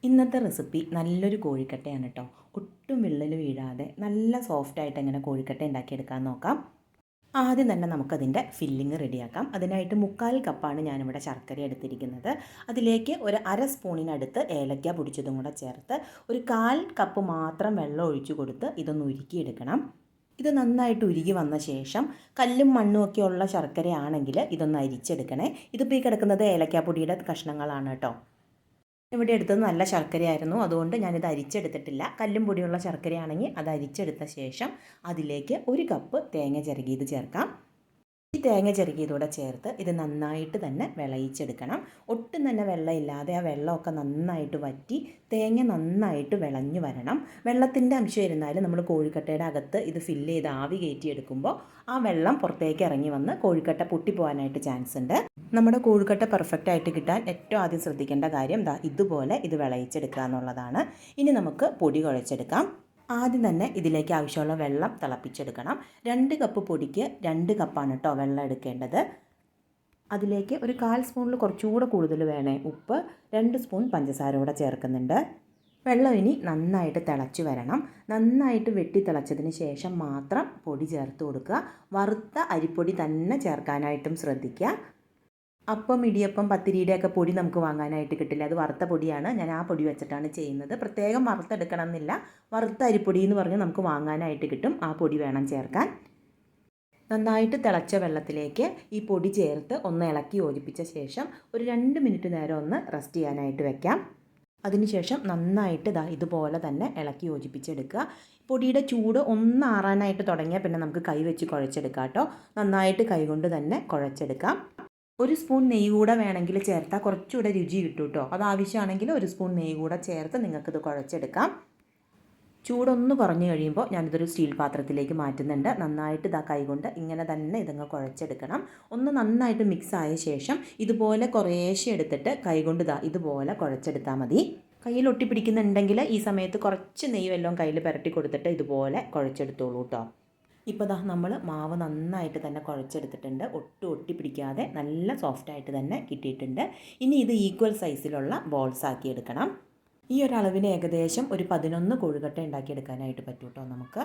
ഇന്നത്തെ റെസിപ്പി നല്ലൊരു കോഴിക്കട്ടയാണ് കേട്ടോ. ഒട്ടും വിള്ളൽ വീഴാതെ നല്ല സോഫ്റ്റായിട്ട് എങ്ങനെ കോഴിക്കട്ട ഉണ്ടാക്കിയെടുക്കാൻ നോക്കാം. ആദ്യം തന്നെ നമുക്കതിൻ്റെ ഫില്ലിങ് റെഡിയാക്കാം. അതിനായിട്ട് 3/4 കപ്പാണ് ഞാനിവിടെ ശർക്കര എടുത്തിരിക്കുന്നത്. അതിലേക്ക് ഒരു അര സ്പൂണിനടുത്ത് ഏലക്ക പൊടിച്ചതും കൂടെ ചേർത്ത് ഒരു 1/4 കപ്പ് മാത്രം വെള്ളം ഒഴിച്ചു കൊടുത്ത് ഇതൊന്ന് ഉരുക്കിയെടുക്കണം. ഇത് നന്നായിട്ട് ഉരുകി വന്ന ശേഷം കല്ലും മണ്ണും ഒക്കെ ഉള്ള ശർക്കരയാണെങ്കിൽ ഇതൊന്ന് അരിച്ചെടുക്കണേ. ഇതിപ്പോൾ ഈ കിടക്കുന്നത് ഏലക്കാപ്പൊടിയുടെ കഷ്ണങ്ങളാണ് കേട്ടോ. ഇവിടെ എടുത്തത് നല്ല ശർക്കരയായിരുന്നു, അതുകൊണ്ട് ഞാനിത് അരിച്ചെടുത്തിട്ടില്ല. കല്ലും പൊടിയുള്ള ശർക്കരയാണെങ്കിൽ അത് അരിച്ചെടുത്ത ശേഷം അതിലേക്ക് 1 കപ്പ് തേങ്ങ ചിരകിയത് ചേർക്കാം. ഈ തേങ്ങ ചിരകിയതൂടെ ചേർത്ത് ഇത് നന്നായിട്ട് തന്നെ വിളയിച്ചെടുക്കണം. ഒട്ടും തന്നെ വെള്ളമില്ലാതെ ആ വെള്ളമൊക്കെ നന്നായിട്ട് വറ്റി തേങ്ങ നന്നായിട്ട് വിളഞ്ഞു വരണം. വെള്ളത്തിൻ്റെ അംശം ഇരുന്നാൽ നമ്മൾ കോഴിക്കട്ടയുടെ അകത്ത് ഇത് ഫില്ല് ചെയ്ത് ആവി കയറ്റിയെടുക്കുമ്പോൾ ആ വെള്ളം പുറത്തേക്ക് ഇറങ്ങി വന്ന് കോഴിക്കട്ട പൊട്ടിപ്പോകാനായിട്ട് ചാൻസ് ഉണ്ട്. നമ്മുടെ കോഴിക്കട്ട പെർഫെക്റ്റ് ആയിട്ട് കിട്ടാൻ ഏറ്റവും ആദ്യം ശ്രദ്ധിക്കേണ്ട കാര്യം ഇതുപോലെ ഇത് വിളയിച്ചെടുക്കുക എന്നുള്ളതാണ്. ഇനി നമുക്ക് പൊടി കുഴച്ചെടുക്കാം. ആദ്യം തന്നെ ഇതിലേക്ക് ആവശ്യമുള്ള വെള്ളം തിളപ്പിച്ചെടുക്കണം. 2 കപ്പ് പൊടിക്ക് 2 കപ്പാണ് കേട്ടോ വെള്ളം എടുക്കേണ്ടത്. അതിലേക്ക് ഒരു 1/4 സ്പൂണിൽ കുറച്ചുകൂടെ കൂടുതൽ വേണേ ഉപ്പ്, 2 സ്പൂൺ പഞ്ചസാര കൂടെ ചേർക്കുന്നുണ്ട്. വെള്ളം ഇനി നന്നായിട്ട് തിളച്ച് വരണം. നന്നായിട്ട് വെട്ടി തിളച്ചതിന് ശേഷം മാത്രം പൊടി ചേർത്ത് കൊടുക്കുക. വറുത്ത അരിപ്പൊടി തന്നെ ചേർക്കാനായിട്ടും ശ്രദ്ധിക്കുക. അപ്പം, ഇടിയപ്പം, പത്തിരിയുടെയൊക്കെ പൊടി നമുക്ക് വാങ്ങാനായിട്ട് കിട്ടില്ല. അത് വറുത്ത പൊടിയാണ്. ഞാൻ ആ പൊടി വെച്ചിട്ടാണ് ചെയ്യുന്നത്. പ്രത്യേകം വറുത്തെടുക്കണം എന്നില്ല. വറുത്ത അരിപ്പൊടി എന്ന് പറഞ്ഞ് നമുക്ക് വാങ്ങാനായിട്ട് കിട്ടും. ആ പൊടി വേണം ചേർക്കാൻ. നന്നായിട്ട് തിളച്ച വെള്ളത്തിലേക്ക് ഈ പൊടി ചേർത്ത് ഒന്ന് ഇളക്കി യോജിപ്പിച്ച ശേഷം ഒരു 2 മിനിറ്റ് നേരം ഒന്ന് റെസ്റ്റ് ചെയ്യാനായിട്ട് വെക്കാം. അതിനുശേഷം നന്നായിട്ട് ഇതുപോലെ തന്നെ ഇളക്കി യോജിപ്പിച്ചെടുക്കുക. പൊടിയുടെ ചൂട് ഒന്ന് ആറാനായിട്ട് തുടങ്ങിയാൽ പിന്നെ നമുക്ക് കൈ വെച്ച് കുഴച്ചെടുക്കാം കേട്ടോ. നന്നായിട്ട് കൈകൊണ്ട് തന്നെ കുഴച്ചെടുക്കാം. 1 സ്പൂൺ നെയ്യ് കൂടെ വേണമെങ്കിൽ ചേർത്താൽ കുറച്ചുകൂടെ രുചി കിട്ടും കേട്ടോ. അത് ആവശ്യമാണെങ്കിൽ 1 സ്പൂൺ നെയ്യ് കൂടെ ചേർത്ത് നിങ്ങൾക്കിത് കുഴച്ചെടുക്കാം. ചൂടൊന്ന് കുറഞ്ഞു കഴിയുമ്പോൾ ഞാനിതൊരു സ്റ്റീൽ പാത്രത്തിലേക്ക് മാറ്റുന്നുണ്ട്. നന്നായിട്ട് കൈകൊണ്ട് ഇങ്ങനെ തന്നെ ഇതങ്ങ് കുഴച്ചെടുക്കണം. ഒന്ന് നന്നായിട്ട് മിക്സ് ആയ ശേഷം ഇതുപോലെ കുറേശ്ശെ എടുത്തിട്ട് കൈകൊണ്ട് ഇതുപോലെ കുഴച്ചെടുത്താൽ മതി. കയ്യിൽ ഒട്ടിപ്പിടിക്കുന്നുണ്ടെങ്കിൽ ഈ സമയത്ത് കുറച്ച് നെയ്യ് വല്ലതും കയ്യിൽ പുരട്ടി കൊടുത്തിട്ട് ഇതുപോലെ കുഴച്ചെടുത്തോളൂ കേട്ടോ. ഇപ്പോൾ നമ്മൾ മാവ് നന്നായിട്ട് തന്നെ കുഴച്ചെടുത്തിട്ടുണ്ട്. ഒട്ടും ഒട്ടിപ്പിടിക്കാതെ നല്ല സോഫ്റ്റായിട്ട് തന്നെ കിട്ടിയിട്ടുണ്ട്. ഇനി ഇത് ഈക്വൽ സൈസിലുള്ള ബോൾസ് ആക്കി എടുക്കണം. ഈ ഒരളവിന് ഏകദേശം ഒരു 11 കോഴിക്കട്ട ഉണ്ടാക്കിയെടുക്കാനായിട്ട് പറ്റും കേട്ടോ നമുക്ക്.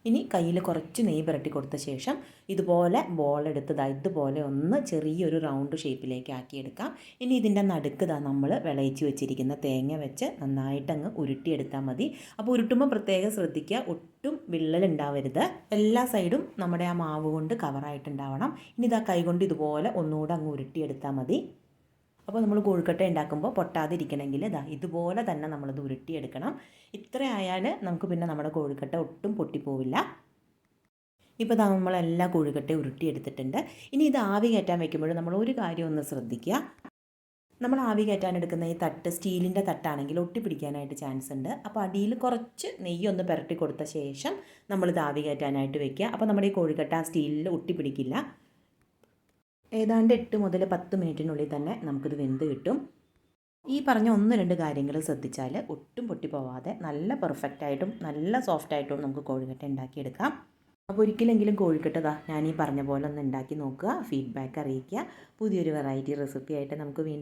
ഇനി കയ്യിൽ കുറച്ച് നെയ്യ് പുരട്ടി കൊടുത്ത ശേഷം ഇതുപോലെ ബോൾ എടുത്ത് ഇതുപോലെ ഒന്ന് ചെറിയൊരു റൗണ്ട് ഷേപ്പിലേക്ക് ആക്കിയെടുക്കാം. ഇനി ഇതിൻ്റെ നടുക്ക് നമ്മൾ വിളയിച്ച് വെച്ചിരിക്കുന്ന തേങ്ങ വെച്ച് നന്നായിട്ടങ്ങ് ഉരുട്ടിയെടുത്താൽ മതി. അപ്പോൾ ഉരുട്ടുമ്പോൾ പ്രത്യേകം ശ്രദ്ധിക്കുക, ഒട്ടും വിള്ളലുണ്ടാവരുത്. എല്ലാ സൈഡും നമ്മുടെ ആ മാവ് കൊണ്ട് കവറായിട്ടുണ്ടാവണം. ഇനി കൈ കൊണ്ട് ഇതുപോലെ ഒന്നുകൂടെ അങ്ങ് ഉരുട്ടിയെടുത്താൽ മതി. അപ്പോൾ നമ്മൾ കോഴിക്കട്ട ഉണ്ടാക്കുമ്പോൾ പൊട്ടാതിരിക്കണമെങ്കിൽ ഇതുപോലെ തന്നെ നമ്മളത് ഉരുട്ടിയെടുക്കണം. ഇത്ര ആയാൽ നമുക്ക് പിന്നെ നമ്മുടെ കോഴിക്കട്ട ഒട്ടും പൊട്ടിപ്പോവില്ല. ഇപ്പോൾ നമ്മളെല്ലാ കോഴിക്കട്ടയും ഉരുട്ടിയെടുത്തിട്ടുണ്ട്. ഇനി ഇത് ആവി കയറ്റാൻ വെക്കുമ്പോൾ നമ്മൾ ഒരു കാര്യം ഒന്ന് ശ്രദ്ധിക്കുക. നമ്മൾ ആവി കയറ്റാൻ എടുക്കുന്ന ഈ തട്ട് സ്റ്റീലിൻ്റെ തട്ടാണെങ്കിൽ ഒട്ടിപ്പിടിക്കാനായിട്ട് ചാൻസ് ഉണ്ട്. അപ്പോൾ അടിയിൽ കുറച്ച് നെയ്യ് ഒന്ന് പുരട്ടി കൊടുത്ത ശേഷം നമ്മളിത് ആവി കയറ്റാനായിട്ട് വെക്കുക. അപ്പോൾ നമ്മുടെ ഈ കോഴിക്കട്ട ആ സ്റ്റീലിൽ ഒട്ടിപ്പിടിക്കില്ല. ഏതാണ്ട് 8 മുതൽ 10 മിനിറ്റിനുള്ളിൽ തന്നെ നമുക്കിത് വെന്ത് കിട്ടും. ഈ പറഞ്ഞ 1-2 കാര്യങ്ങൾ ശ്രദ്ധിച്ചാൽ ഒട്ടും പൊട്ടിപ്പോവാതെ നല്ല പെർഫെക്റ്റായിട്ടും നല്ല സോഫ്റ്റായിട്ടും നമുക്ക് കോഴിക്കട്ട ഉണ്ടാക്കിയെടുക്കാം. അപ്പോൾ ഒരിക്കലെങ്കിലും കോഴിക്കട്ട ഞാൻ ഈ പറഞ്ഞ പോലെ ഒന്ന് ഉണ്ടാക്കി നോക്കുക. ഫീഡ്ബാക്ക് അറിയിക്കുക. പുതിയൊരു വെറൈറ്റി റെസിപ്പി ആയിട്ട് നമുക്ക് വീണ്ടും